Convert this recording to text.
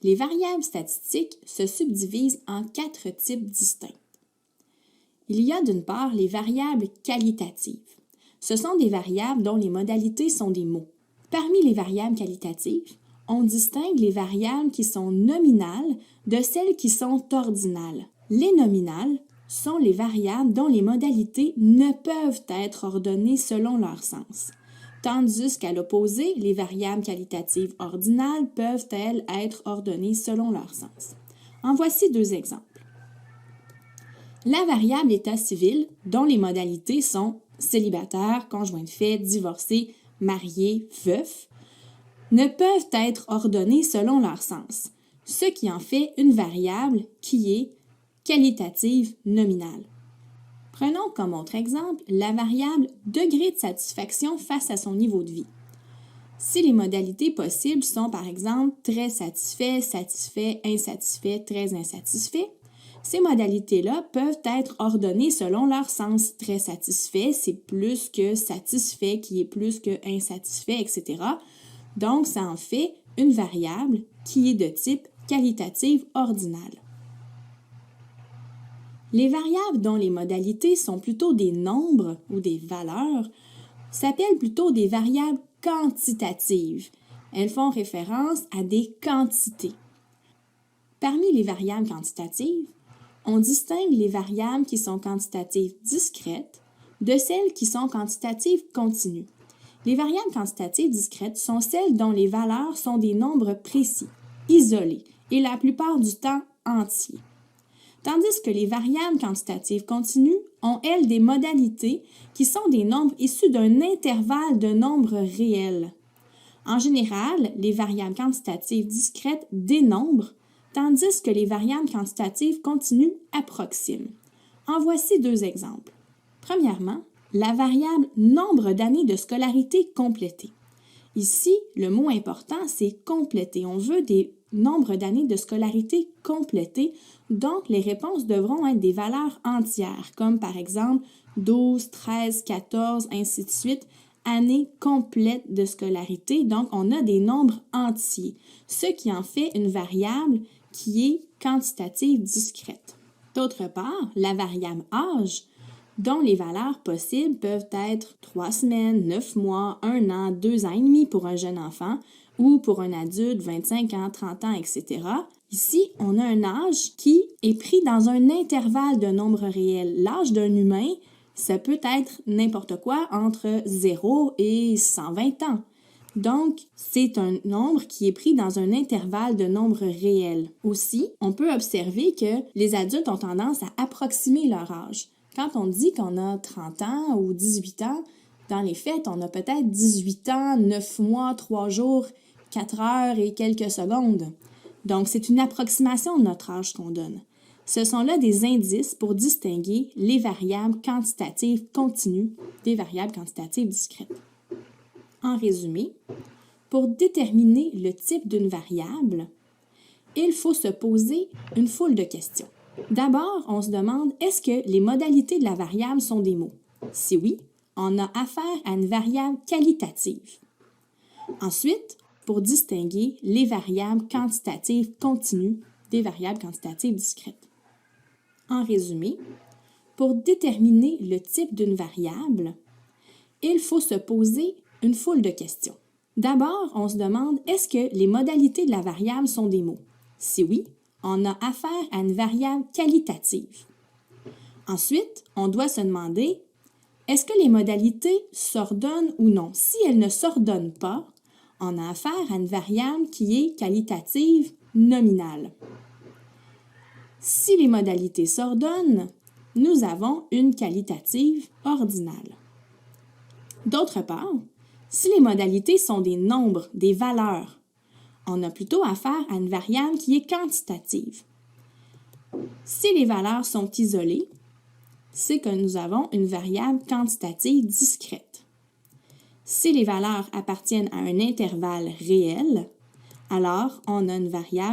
Les variables statistiques se subdivisent en 4 types distincts. Il y a d'une part les variables qualitatives. Ce sont des variables dont les modalités sont des mots. Parmi les variables qualitatives, on distingue les variables qui sont nominales de celles qui sont ordinales. Les nominales sont les variables dont les modalités ne peuvent être ordonnées selon leur sens, tandis qu'à l'opposé, les variables qualitatives ordinales peuvent, elles, être ordonnées selon leur sens. En voici 2 exemples. La variable état civil, dont les modalités sont célibataire, conjoint de fait, divorcé, marié, veuf, ne peuvent être ordonnées selon leur sens, ce qui en fait une variable qui est qualitative nominale. Prenons comme autre exemple la variable degré de satisfaction face à son niveau de vie. Si les modalités possibles sont par exemple très satisfait, satisfait, insatisfait, très insatisfait, ces modalités-là peuvent être ordonnées selon leur sens. Très satisfait, c'est plus que satisfait, qui est plus que insatisfait, etc. Donc, ça en fait une variable qui est de type qualitative ordinale. Les variables dont les modalités sont plutôt des nombres ou des valeurs s'appellent plutôt des variables quantitatives. Elles font référence à des quantités. Parmi les variables quantitatives, on distingue les variables qui sont quantitatives discrètes de celles qui sont quantitatives continues. Les variables quantitatives discrètes sont celles dont les valeurs sont des nombres précis, isolés et la plupart du temps entiers. Tandis que les variables quantitatives continues ont, elles, des modalités qui sont des nombres issus d'un intervalle de nombres réels. En général, les variables quantitatives discrètes dénombrent, tandis que les variables quantitatives continues approximent. En voici 2 exemples. Premièrement, la variable nombre d'années de scolarité complétées. Ici, le mot important, c'est complété. On veut des nombres d'années de scolarité complétées, donc les réponses devront être des valeurs entières, comme par exemple 12, 13, 14, ainsi de suite, années complètes de scolarité. Donc, on a des nombres entiers, ce qui en fait une variable qui est quantitative discrète. D'autre part, la variable âge, dont les valeurs possibles peuvent être 3 semaines, 9 mois, 1 an, 2 ans et demi pour un jeune enfant ou pour un adulte, 25 ans, 30 ans, etc. Ici, on a un âge qui est pris dans un intervalle de nombres réels. L'âge d'un humain, ça peut être n'importe quoi entre 0 et 120 ans. Donc, c'est un nombre qui est pris dans un intervalle de nombres réels. Aussi, on peut observer que les adultes ont tendance à approximer leur âge. Quand on dit qu'on a 30 ans ou 18 ans, dans les faits, on a peut-être 18 ans, 9 mois, 3 jours, 4 heures et quelques secondes. Donc, c'est une approximation de notre âge qu'on donne. Ce sont là des indices pour distinguer les variables quantitatives continues des variables quantitatives discrètes. En résumé, pour déterminer le type d'une variable, il faut se poser une foule de questions. D'abord, on se demande, est-ce que les modalités de la variable sont des mots? Si oui, on a affaire à une variable qualitative. Ensuite, pour distinguer les variables quantitatives continues des variables quantitatives discrètes. En résumé, pour déterminer le type d'une variable, il faut se poser une foule de questions. D'abord, on se demande, est-ce que les modalités de la variable sont des mots? Si oui, on a affaire à une variable qualitative. Ensuite, on doit se demander, est-ce que les modalités s'ordonnent ou non? Si elles ne s'ordonnent pas, on a affaire à une variable qui est qualitative nominale. Si les modalités s'ordonnent, nous avons une qualitative ordinale. D'autre part, si les modalités sont des nombres, des valeurs, on a plutôt affaire à une variable qui est quantitative. Si les valeurs sont isolées, c'est que nous avons une variable quantitative discrète. Si les valeurs appartiennent à un intervalle réel, alors on a une variable